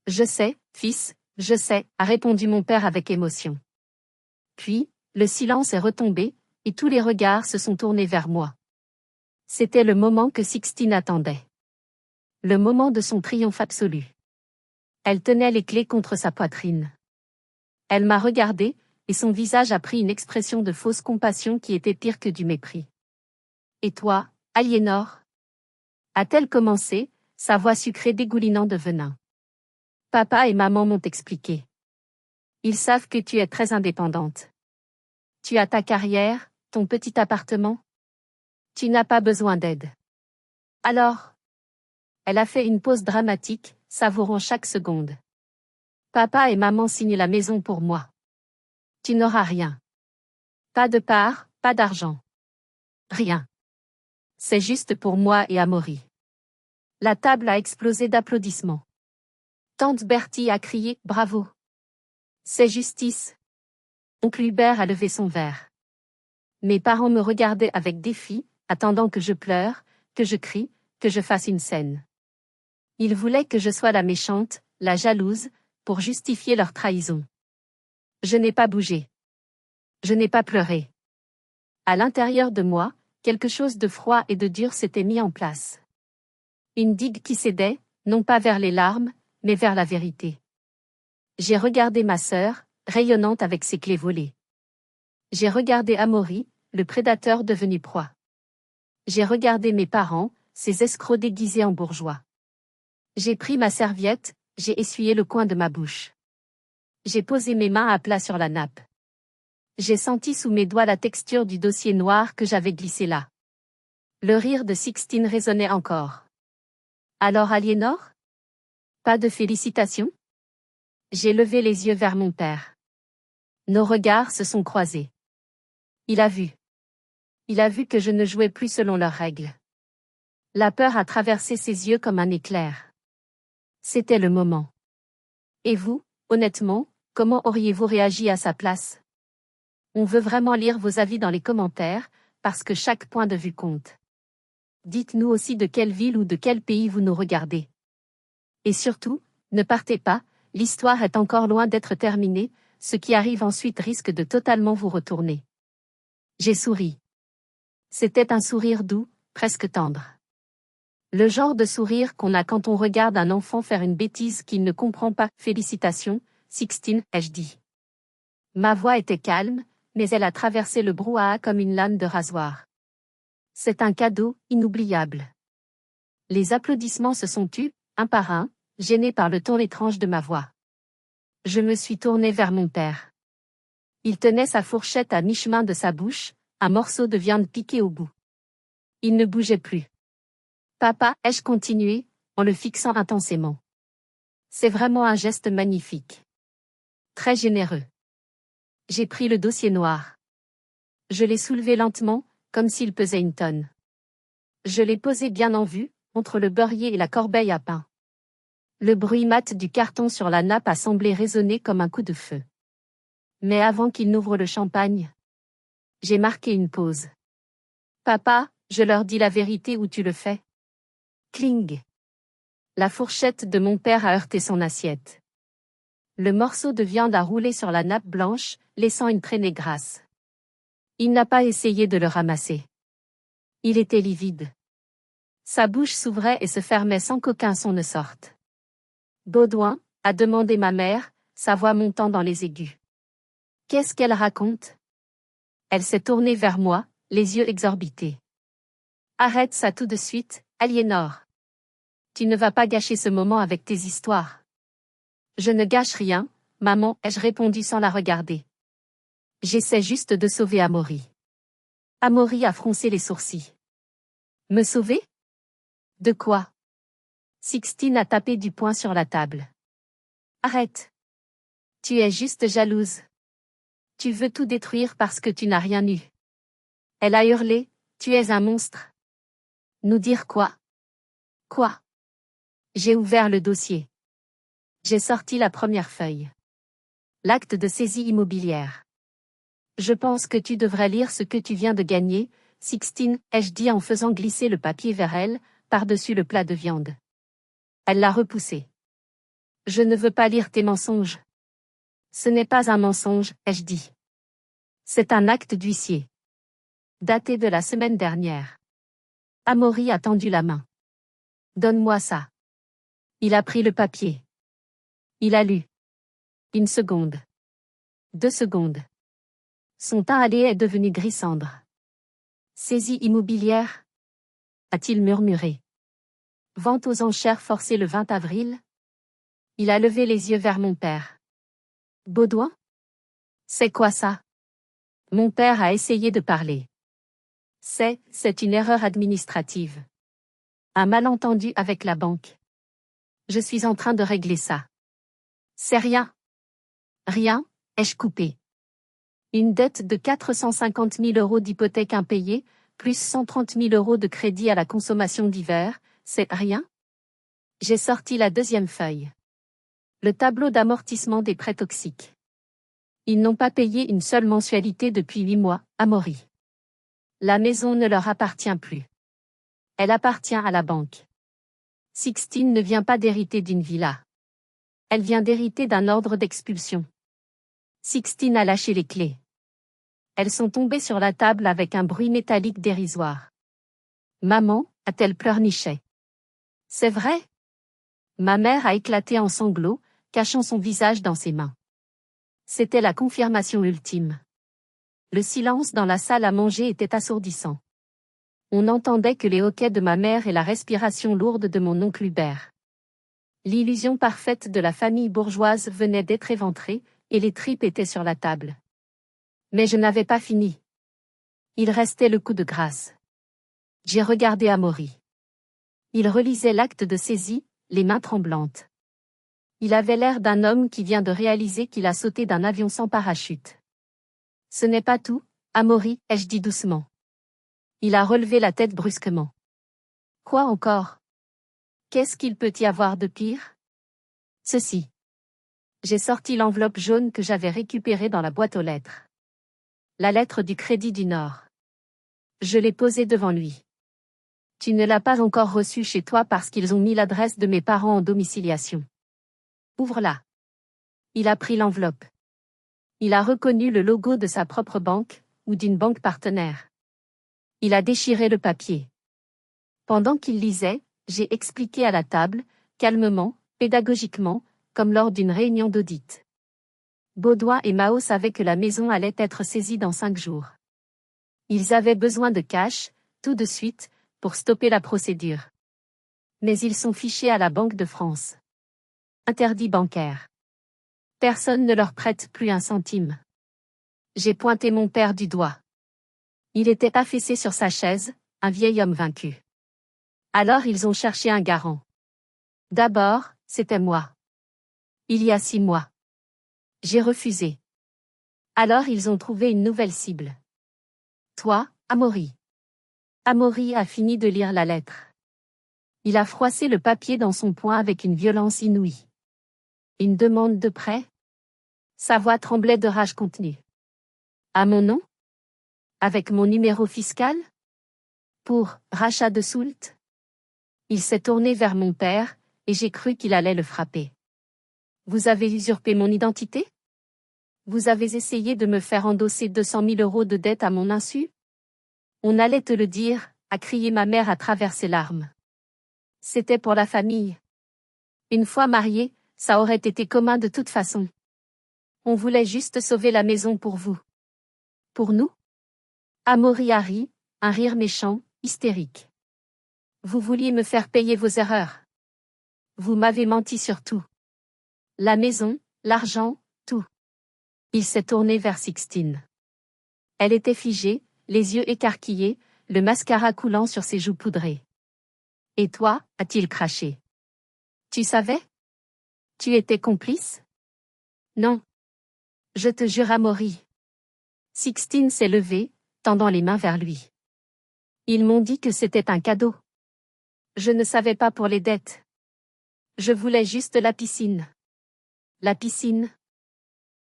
Je sais, fils, je sais, a répondu mon père avec émotion. Puis, le silence est retombé, et tous les regards se sont tournés vers moi. C'était le moment que Sixtine attendait. Le moment de son triomphe absolu. Elle tenait les clés contre sa poitrine. Elle m'a regardé, et son visage a pris une expression de fausse compassion qui était pire que du mépris. Et toi, Aliénor? A-t-elle commencé, sa voix sucrée dégoulinant de venin. Papa et maman m'ont expliqué. Ils savent que tu es très indépendante. Tu as ta carrière, ton petit appartement. Tu n'as pas besoin d'aide. Alors? Elle a fait une pause dramatique, savourant chaque seconde. Papa et maman signent la maison pour moi. Tu n'auras rien. Pas de part, pas d'argent. Rien. C'est juste pour moi et Amaury. La table a explosé d'applaudissements. Tante Bertie a crié « Bravo !» C'est justice. Oncle Hubert a levé son verre. Mes parents me regardaient avec défi, attendant que je pleure, que je crie, que je fasse une scène. Ils voulaient que je sois la méchante, la jalouse, pour justifier leur trahison. Je n'ai pas bougé. Je n'ai pas pleuré. À l'intérieur de moi, quelque chose de froid et de dur s'était mis en place. Une digue qui cédait, non pas vers les larmes, mais vers la vérité. J'ai regardé ma sœur, rayonnante avec ses clés volées. J'ai regardé Amaury, le prédateur devenu proie. J'ai regardé mes parents, ces escrocs déguisés en bourgeois. J'ai pris ma serviette, j'ai essuyé le coin de ma bouche. J'ai posé mes mains à plat sur la nappe. J'ai senti sous mes doigts la texture du dossier noir que j'avais glissé là. Le rire de Sixtine résonnait encore. Alors Aliénor? Pas de félicitations? J'ai levé les yeux vers mon père. Nos regards se sont croisés. Il a vu. Il a vu que je ne jouais plus selon leurs règles. La peur a traversé ses yeux comme un éclair. C'était le moment. Et vous, honnêtement, comment auriez-vous réagi à sa place? On veut vraiment lire vos avis dans les commentaires, parce que chaque point de vue compte. Dites-nous aussi de quelle ville ou de quel pays vous nous regardez. Et surtout, ne partez pas, l'histoire est encore loin d'être terminée, ce qui arrive ensuite risque de totalement vous retourner. J'ai souri. C'était un sourire doux, presque tendre. Le genre de sourire qu'on a quand on regarde un enfant faire une bêtise qu'il ne comprend pas. Félicitations, Sixtine, ai-je dit. Ma voix était calme, mais elle a traversé le brouhaha comme une lame de rasoir. C'est un cadeau, inoubliable. Les applaudissements se sont tus, un par un, gênés par le ton étrange de ma voix. Je me suis tournée vers mon père. Il tenait sa fourchette à mi-chemin de sa bouche, un morceau de viande piqué au bout. Il ne bougeait plus. Papa, ai-je continué, en le fixant intensément. C'est vraiment un geste magnifique. Très généreux. J'ai pris le dossier noir. Je l'ai soulevé lentement, comme s'il pesait une tonne. Je l'ai posé bien en vue, entre le beurrier et la corbeille à pain. Le bruit mat du carton sur la nappe a semblé résonner comme un coup de feu. Mais avant qu'il n'ouvre le champagne, j'ai marqué une pause. Papa, je leur dis la vérité ou tu le fais? Cling. La fourchette de mon père a heurté son assiette. Le morceau de viande a roulé sur la nappe blanche, laissant une traînée grasse. Il n'a pas essayé de le ramasser. Il était livide. Sa bouche s'ouvrait et se fermait sans qu'aucun son ne sorte. Baudouin, a demandé ma mère, sa voix montant dans les aigus. Qu'est-ce qu'elle raconte? Elle s'est tournée vers moi, les yeux exorbités. Arrête ça tout de suite, Aliénor. Tu ne vas pas gâcher ce moment avec tes histoires. Je ne gâche rien, maman, ai-je répondu sans la regarder. J'essaie juste de sauver Amaury. Amaury a froncé les sourcils. Me sauver? De quoi? Sixtine a tapé du poing sur la table. Arrête. Tu es juste jalouse. Tu veux tout détruire parce que tu n'as rien eu. Elle a hurlé, tu es un monstre. Nous dire quoi? Quoi? J'ai ouvert le dossier. J'ai sorti la première feuille. L'acte de saisie immobilière. Je pense que tu devrais lire ce que tu viens de gagner, Sixtine, ai-je dit en faisant glisser le papier vers elle, par-dessus le plat de viande. Elle l'a repoussé. Je ne veux pas lire tes mensonges. Ce n'est pas un mensonge, ai-je dit. C'est un acte d'huissier. Daté de la semaine dernière. Amaury a tendu la main. Donne-moi ça. Il a pris le papier. Il a lu. 1 seconde. 2 secondes. Son teint hâlé est devenu gris cendre. Saisie immobilière? A-t-il murmuré. Vente aux enchères forcée le 20 avril? Il a levé les yeux vers mon père. Baudouin? C'est quoi ça? Mon père a essayé de parler. C'est une erreur administrative. Un malentendu avec la banque. Je suis en train de régler ça. C'est rien. Rien, ai-je coupé. Une dette de 450 000 € d'hypothèque impayée, plus 130 000 € de crédit à la consommation d'hiver, c'est rien? J'ai sorti la deuxième feuille. Le tableau d'amortissement des prêts toxiques. Ils n'ont pas payé une seule mensualité depuis 8 mois, Amaury. La maison ne leur appartient plus. Elle appartient à la banque. Sixtine ne vient pas d'hériter d'une villa. Elle vient d'hériter d'un ordre d'expulsion. Sixtine a lâché les clés. Elles sont tombées sur la table avec un bruit métallique dérisoire. Maman, a-t-elle pleurniché? C'est vrai? Ma mère a éclaté en sanglots, cachant son visage dans ses mains. C'était la confirmation ultime. Le silence dans la salle à manger était assourdissant. On n'entendait que les hoquets de ma mère et la respiration lourde de mon oncle Hubert. L'illusion parfaite de la famille bourgeoise venait d'être éventrée, et les tripes étaient sur la table. Mais je n'avais pas fini. Il restait le coup de grâce. J'ai regardé Amaury. Il relisait l'acte de saisie, les mains tremblantes. Il avait l'air d'un homme qui vient de réaliser qu'il a sauté d'un avion sans parachute. Ce n'est pas tout, Amaury, ai-je dit doucement. Il a relevé la tête brusquement. Quoi encore? Qu'est-ce qu'il peut y avoir de pire? Ceci. J'ai sorti l'enveloppe jaune que j'avais récupérée dans la boîte aux lettres. La lettre du Crédit du Nord. Je l'ai posée devant lui. Tu ne l'as pas encore reçue chez toi parce qu'ils ont mis l'adresse de mes parents en domiciliation. Ouvre-la. Il a pris l'enveloppe. Il a reconnu le logo de sa propre banque, ou d'une banque partenaire. Il a déchiré le papier. Pendant qu'il lisait, j'ai expliqué à la table, calmement, pédagogiquement, comme lors d'une réunion d'audit. Baudouin et Mao savaient que la maison allait être saisie dans 5 jours. Ils avaient besoin de cash, tout de suite, pour stopper la procédure. Mais ils sont fichés à la Banque de France. Interdit bancaire. Personne ne leur prête plus un centime. J'ai pointé mon père du doigt. Il était affaissé sur sa chaise, un vieil homme vaincu. Alors ils ont cherché un garant. D'abord, c'était moi. Il y a 6 mois. J'ai refusé. Alors ils ont trouvé une nouvelle cible. Toi, Amaury. Amaury a fini de lire la lettre. Il a froissé le papier dans son poing avec une violence inouïe. Une demande de prêt? Sa voix tremblait de rage contenue. À mon nom? Avec mon numéro fiscal? Pour rachat de soult? Il s'est tourné vers mon père, et j'ai cru qu'il allait le frapper. Vous avez usurpé mon identité? Vous avez essayé de me faire endosser 200 000 € de dette à mon insu? On allait te le dire, a crié ma mère à travers ses larmes. C'était pour la famille. Une fois mariés, ça aurait été commun de toute façon. On voulait juste sauver la maison pour vous. Pour nous? Amaury a ri, un rire méchant, hystérique. Vous vouliez me faire payer vos erreurs. Vous m'avez menti sur tout. La maison, l'argent, tout. Il s'est tourné vers Sixtine. Elle était figée, les yeux écarquillés, le mascara coulant sur ses joues poudrées. Et toi, a-t-il craché. Tu savais? Tu étais complice? Non. Je te jure, Amaury. Sixtine s'est levée, tendant les mains vers lui. Ils m'ont dit que c'était un cadeau. Je ne savais pas pour les dettes. Je voulais juste la piscine. La piscine?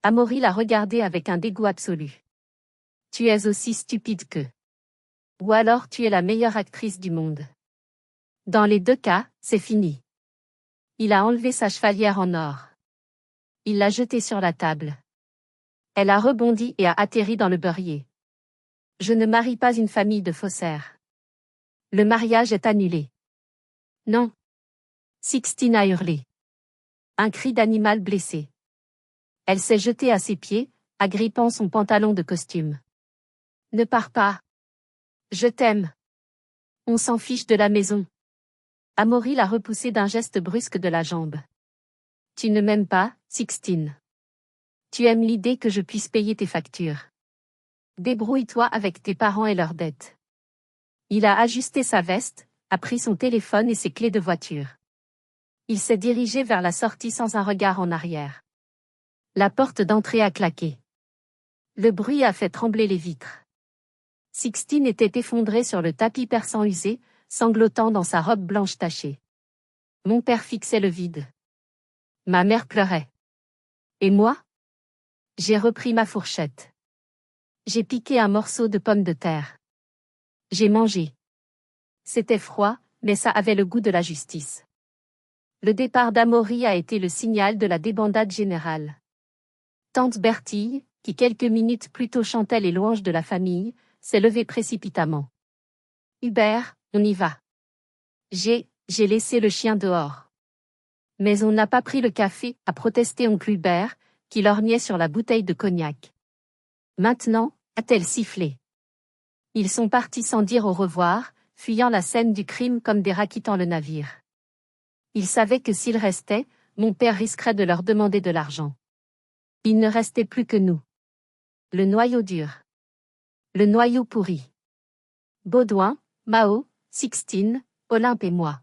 Amaury l'a regardé avec un dégoût absolu. Tu es aussi stupide que. Ou alors tu es la meilleure actrice du monde. Dans les 2 cas, c'est fini. Il a enlevé sa chevalière en or. Il l'a jetée sur la table. Elle a rebondi et a atterri dans le beurrier. Je ne marie pas une famille de faussaires. Le mariage est annulé. Non. Sixtine a hurlé. Un cri d'animal blessé. Elle s'est jetée à ses pieds, agrippant son pantalon de costume. Ne pars pas. Je t'aime. On s'en fiche de la maison. Amaury l'a repoussé d'un geste brusque de la jambe. Tu ne m'aimes pas, Sixtine. Tu aimes l'idée que je puisse payer tes factures. Débrouille-toi avec tes parents et leurs dettes. Il a ajusté sa veste, a pris son téléphone et ses clés de voiture. Il s'est dirigé vers la sortie sans un regard en arrière. La porte d'entrée a claqué. Le bruit a fait trembler les vitres. Sixtine était effondrée sur le tapis persan usé, sanglotant dans sa robe blanche tachée. Mon père fixait le vide. Ma mère pleurait. Et moi? J'ai repris ma fourchette. J'ai piqué un morceau de pomme de terre. J'ai mangé. C'était froid, mais ça avait le goût de la justice. Le départ d'Amaury a été le signal de la débandade générale. Tante Bertille, qui quelques minutes plus tôt chantait les louanges de la famille, s'est levée précipitamment. Hubert, on y va. J'ai laissé le chien dehors. Mais on n'a pas pris le café, a protesté oncle Hubert, qui lorgnait sur la bouteille de cognac. Maintenant, a-t-elle sifflé. Ils sont partis sans dire au revoir, fuyant la scène du crime comme des rats quittant le navire. Ils savaient que s'ils restaient, mon père risquerait de leur demander de l'argent. Il ne restait plus que nous. Le noyau dur. Le noyau pourri. Baudouin, Mao, Sixtine, Olympe et moi.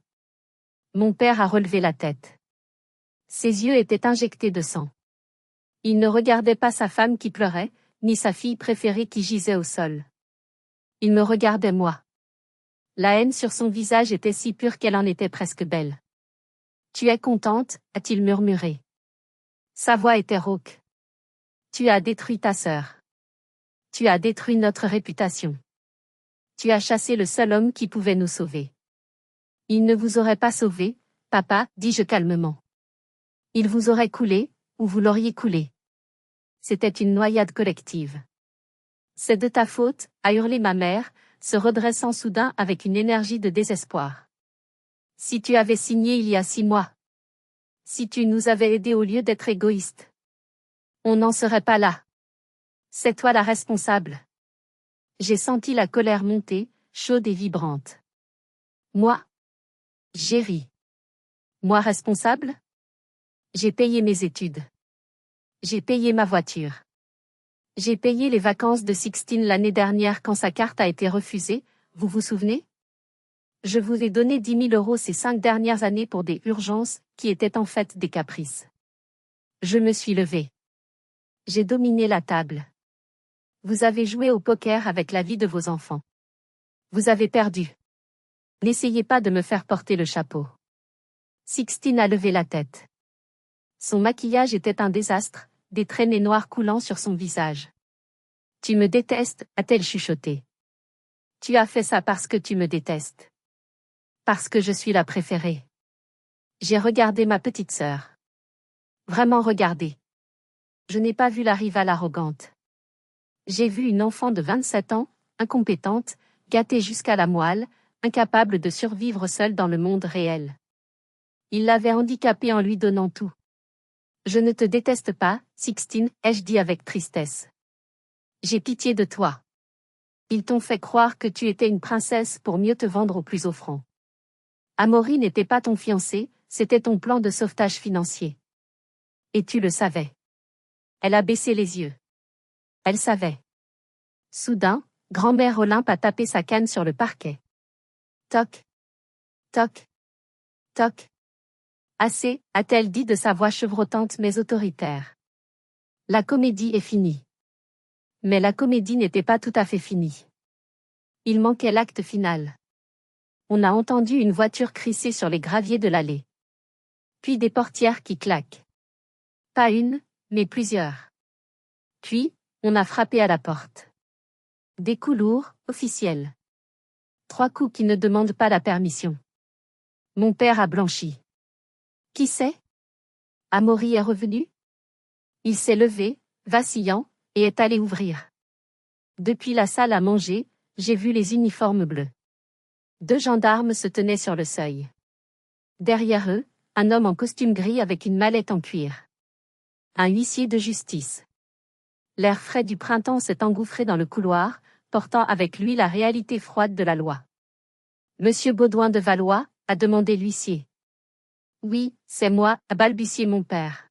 Mon père a relevé la tête. Ses yeux étaient injectés de sang. Il ne regardait pas sa femme qui pleurait, ni sa fille préférée qui gisait au sol. Il me regardait moi. La haine sur son visage était si pure qu'elle en était presque belle. « Tu es contente » a-t-il murmuré. Sa voix était rauque. « Tu as détruit ta sœur. Tu as détruit notre réputation. Tu as chassé le seul homme qui pouvait nous sauver. » « Il ne vous aurait pas sauvé, papa, dis-je calmement. Il vous aurait coulé, ou vous l'auriez coulé. C'était une noyade collective. C'est de ta faute, a hurlé ma mère, se redressant soudain avec une énergie de désespoir. Si tu avais signé il y a 6 mois. Si tu nous avais aidés au lieu d'être égoïste. On n'en serait pas là. C'est toi la responsable. J'ai senti la colère monter, chaude et vibrante. Moi? J'ai ri. Moi responsable? J'ai payé mes études. J'ai payé ma voiture. J'ai payé les vacances de Sixtine l'année dernière quand sa carte a été refusée, vous vous souvenez? Je vous ai donné 10 000 € ces 5 dernières années pour des urgences, qui étaient en fait des caprices. Je me suis levée. J'ai dominé la table. Vous avez joué au poker avec la vie de vos enfants. Vous avez perdu. N'essayez pas de me faire porter le chapeau. Sixtine a levé la tête. Son maquillage était un désastre, des traînées noires coulant sur son visage. Tu me détestes, a-t-elle chuchoté. Tu as fait ça parce que tu me détestes. Parce que je suis la préférée. J'ai regardé ma petite sœur. Vraiment regardé. Je n'ai pas vu la rivale arrogante. J'ai vu une enfant de 27 ans, incompétente, gâtée jusqu'à la moelle, incapable de survivre seule dans le monde réel. Il l'avait handicapée en lui donnant tout. Je ne te déteste pas, Sixtine, ai-je dit avec tristesse. J'ai pitié de toi. Ils t'ont fait croire que tu étais une princesse pour mieux te vendre au plus offrant. Amaury n'était pas ton fiancé, c'était ton plan de sauvetage financier. Et tu le savais. Elle a baissé les yeux. Elle savait. Soudain, grand-mère Olympe a tapé sa canne sur le parquet. Toc. Toc. Toc. Assez, a-t-elle dit de sa voix chevrotante mais autoritaire. La comédie est finie. Mais la comédie n'était pas tout à fait finie. Il manquait l'acte final. On a entendu une voiture crisser sur les graviers de l'allée. Puis des portières qui claquent. Pas une, mais plusieurs. Puis, on a frappé à la porte. Des coups lourds, officiels. 3 coups qui ne demandent pas la permission. Mon père a blanchi. Qui c'est? Amaury est revenu? Il s'est levé, vacillant, et est allé ouvrir. Depuis la salle à manger, j'ai vu les uniformes bleus. 2 gendarmes se tenaient sur le seuil. Derrière eux, un homme en costume gris avec une mallette en cuir. Un huissier de justice. L'air frais du printemps s'est engouffré dans le couloir, portant avec lui la réalité froide de la loi. Monsieur Baudouin de Valois, a demandé l'huissier. Oui, c'est moi, a balbutié mon père.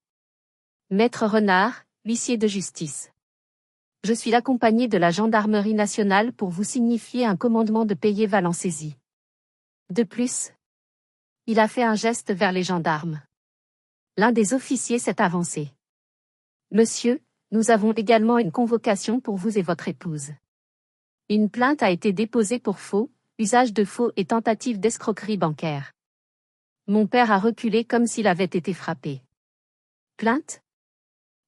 Maître Renard, huissier de justice. Je suis l'accompagné de la gendarmerie nationale pour vous signifier un commandement de payer Valancésie. De plus, il a fait un geste vers les gendarmes. L'un des officiers s'est avancé. Monsieur, nous avons également une convocation pour vous et votre épouse. Une plainte a été déposée pour faux, usage de faux et tentative d'escroquerie bancaire. Mon père a reculé comme s'il avait été frappé. Plainte?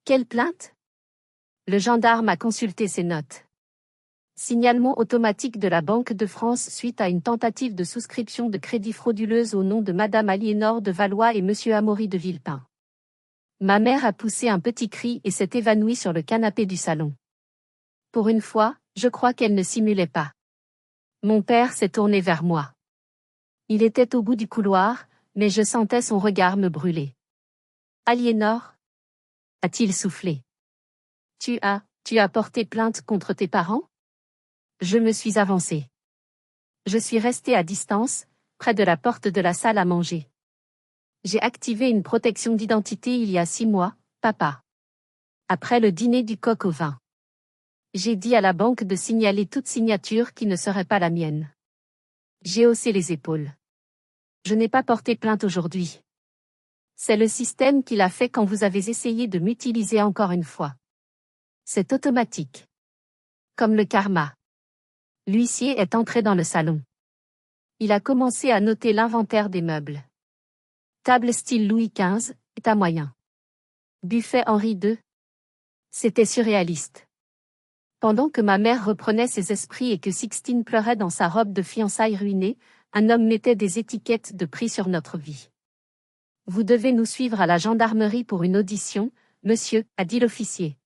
Quelle plainte? Le gendarme a consulté ses notes. Signalement automatique de la Banque de France suite à une tentative de souscription de crédit frauduleuse au nom de Madame Aliénor de Valois et Monsieur Amaury de Villepin. Ma mère a poussé un petit cri et s'est évanouie sur le canapé du salon. Pour une fois, je crois qu'elle ne simulait pas. Mon père s'est tourné vers moi. Il était au bout du couloir, mais je sentais son regard me brûler. Aliénor? A-t-il soufflé. Tu Tu as porté plainte contre tes parents? Je me suis avancée. Je suis restée à distance, près de la porte de la salle à manger. J'ai activé une protection d'identité il y a 6 mois, papa. Après le dîner du coq au vin. J'ai dit à la banque de signaler toute signature qui ne serait pas la mienne. J'ai haussé les épaules. Je n'ai pas porté plainte aujourd'hui. C'est le système qui l'a fait quand vous avez essayé de m'utiliser encore une fois. C'est automatique. Comme le karma. L'huissier est entré dans le salon. Il a commencé à noter l'inventaire des meubles. Table style Louis XV, état moyen. Buffet Henri II. C'était surréaliste. Pendant que ma mère reprenait ses esprits et que Sixtine pleurait dans sa robe de fiançailles ruinée, un homme mettait des étiquettes de prix sur notre vie. Vous devez nous suivre à la gendarmerie pour une audition, monsieur, a dit l'officier.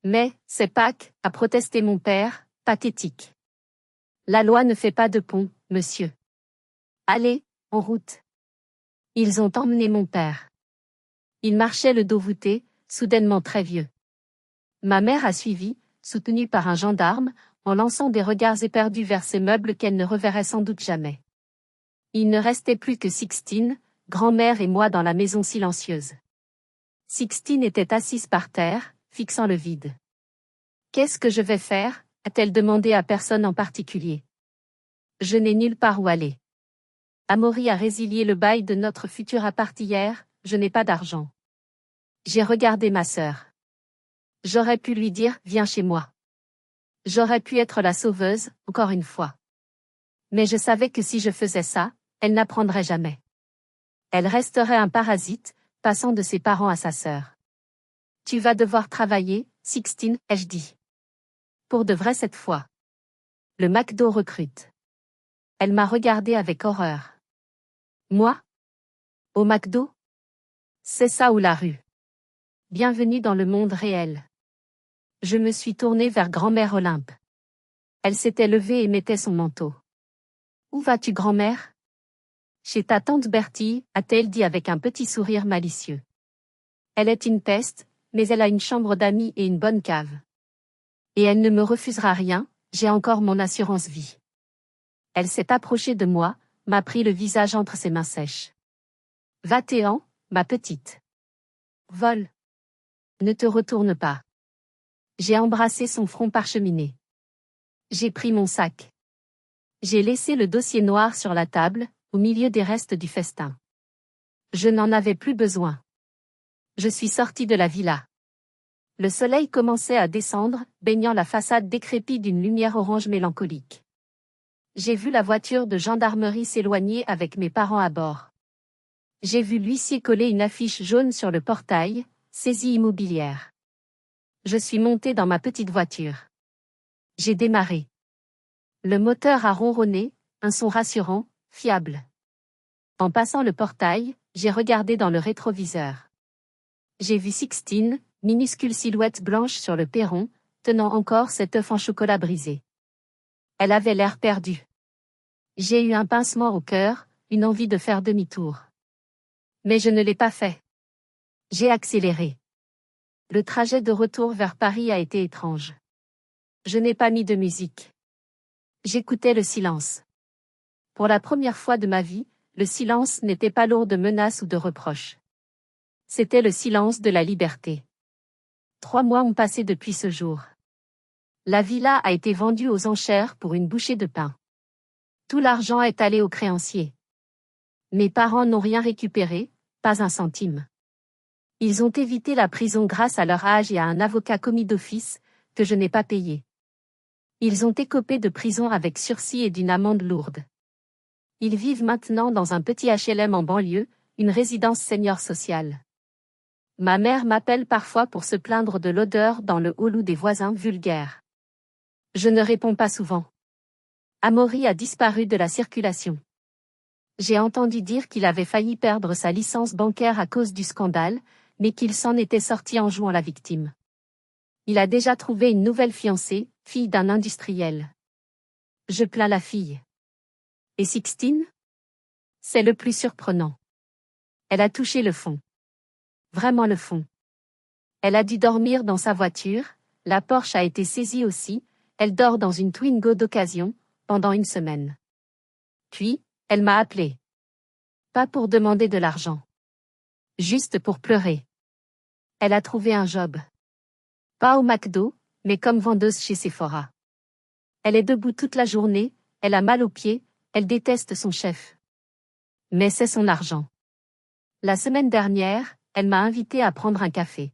Mais, c'est Pâques, a protesté mon père, pathétique. La loi ne fait pas de pont, monsieur. Allez, en route. Ils ont emmené mon père. Il marchait le dos voûté, soudainement très vieux. Ma mère a suivi, soutenue par un gendarme, en lançant des regards éperdus vers ces meubles qu'elle ne reverrait sans doute jamais. Il ne restait plus que Sixtine, grand-mère et moi dans la maison silencieuse. Sixtine était assise par terre, fixant le vide. Qu'est-ce que je vais faire, a-t-elle demandé à personne en particulier. Je n'ai nulle part où aller. Amaury a résilié le bail de notre futur appart hier, je n'ai pas d'argent. J'ai regardé ma sœur. J'aurais pu lui dire, viens chez moi. J'aurais pu être la sauveuse, encore une fois. Mais je savais que si je faisais ça, elle n'apprendrait jamais. Elle resterait un parasite, passant de ses parents à sa sœur. Tu vas devoir travailler, Sixtine, ai-je dit. Pour de vrai cette fois. Le McDo recrute. Elle m'a regardé avec horreur. Moi? Au McDo? C'est ça ou la rue. Bienvenue dans le monde réel. Je me suis tournée vers grand-mère Olympe. Elle s'était levée et mettait son manteau. Où vas-tu, grand-mère? Chez ta tante Bertille, a-t-elle dit avec un petit sourire malicieux. Elle est une peste, mais elle a une chambre d'amis et une bonne cave. Et elle ne me refusera rien, j'ai encore mon assurance vie. Elle s'est approchée de moi, m'a pris le visage entre ses mains sèches. Va-t'en, ma petite. Vole. Ne te retourne pas. J'ai embrassé son front parcheminé. J'ai pris mon sac. J'ai laissé le dossier noir sur la table, au milieu des restes du festin. Je n'en avais plus besoin. Je suis sortie de la villa. Le soleil commençait à descendre, baignant la façade décrépite d'une lumière orange mélancolique. J'ai vu la voiture de gendarmerie s'éloigner avec mes parents à bord. J'ai vu l'huissier coller une affiche jaune sur le portail, saisie immobilière. Je suis montée dans ma petite voiture. J'ai démarré. Le moteur a ronronné, un son rassurant, fiable. En passant le portail, j'ai regardé dans le rétroviseur. J'ai vu Sixtine, minuscule silhouette blanche sur le perron, tenant encore cet œuf en chocolat brisé. Elle avait l'air perdue. J'ai eu un pincement au cœur, une envie de faire demi-tour. Mais je ne l'ai pas fait. J'ai accéléré. Le trajet de retour vers Paris a été étrange. Je n'ai pas mis de musique. J'écoutais le silence. Pour la première fois de ma vie, le silence n'était pas lourd de menaces ou de reproches. C'était le silence de la liberté. 3 mois ont passé depuis ce jour. La villa a été vendue aux enchères pour une bouchée de pain. Tout l'argent est allé aux créanciers. Mes parents n'ont rien récupéré, pas un centime. Ils ont évité la prison grâce à leur âge et à un avocat commis d'office, que je n'ai pas payé. Ils ont écopé de prison avec sursis et d'une amende lourde. Ils vivent maintenant dans un petit HLM en banlieue, une résidence senior sociale. Ma mère m'appelle parfois pour se plaindre de l'odeur dans le hall ou des voisins vulgaires. Je ne réponds pas souvent. Amaury a disparu de la circulation. J'ai entendu dire qu'il avait failli perdre sa licence bancaire à cause du scandale, mais qu'il s'en était sorti en jouant la victime. Il a déjà trouvé une nouvelle fiancée, fille d'un industriel. Je plains la fille. Et Sixtine? C'est le plus surprenant. Elle a touché le fond. Vraiment le fond. Elle a dû dormir dans sa voiture, La Porsche a été saisie aussi, elle dort dans une Twingo d'occasion, pendant une semaine. Puis, elle m'a appelé. Pas pour demander de l'argent. Juste pour pleurer. Elle a trouvé un job. Pas au McDo, mais comme vendeuse chez Sephora. Elle est debout toute la journée, elle a mal aux pieds, elle déteste son chef. Mais c'est son argent. La semaine dernière, elle m'a invité à prendre un café.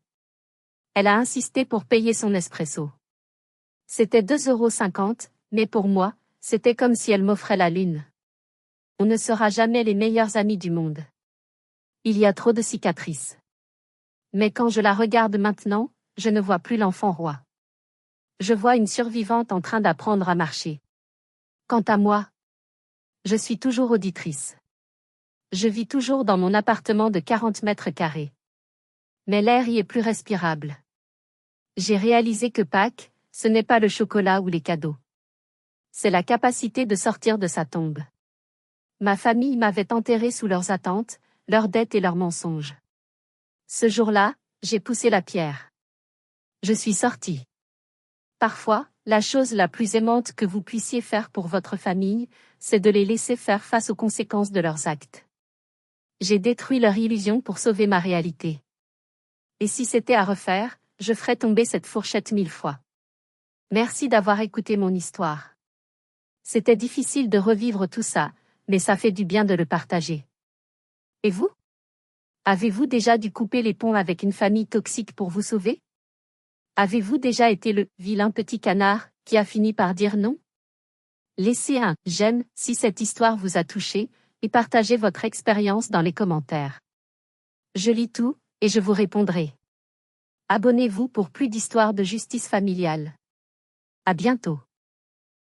Elle a insisté pour payer son espresso. C'était 2,50 €, mais pour moi, c'était comme si elle m'offrait la lune. On ne sera jamais les meilleurs amis du monde. Il y a trop de cicatrices. Mais quand je la regarde maintenant, je ne vois plus l'enfant roi. Je vois une survivante en train d'apprendre à marcher. Quant à moi, je suis toujours auditrice. Je vis toujours dans mon appartement de 40 mètres carrés. Mais l'air y est plus respirable. J'ai réalisé que Pâques, ce n'est pas le chocolat ou les cadeaux. C'est la capacité de sortir de sa tombe. Ma famille m'avait enterré sous leurs attentes, leurs dettes et leurs mensonges. Ce jour-là, j'ai poussé la pierre. Je suis sortie. Parfois, la chose la plus aimante que vous puissiez faire pour votre famille, c'est de les laisser faire face aux conséquences de leurs actes. J'ai détruit leur illusion pour sauver ma réalité. Et si c'était à refaire, je ferais tomber cette fourchette 1000 fois. Merci d'avoir écouté mon histoire. C'était difficile de revivre tout ça, mais ça fait du bien de le partager. Et vous? Avez-vous déjà dû couper les ponts avec une famille toxique pour vous sauver? Avez-vous déjà été le « vilain petit canard » qui a fini par dire non? Laissez un « j'aime » si cette histoire vous a touché, et partagez votre expérience dans les commentaires. Je lis tout, et je vous répondrai. Abonnez-vous pour plus d'histoires de justice familiale. À bientôt.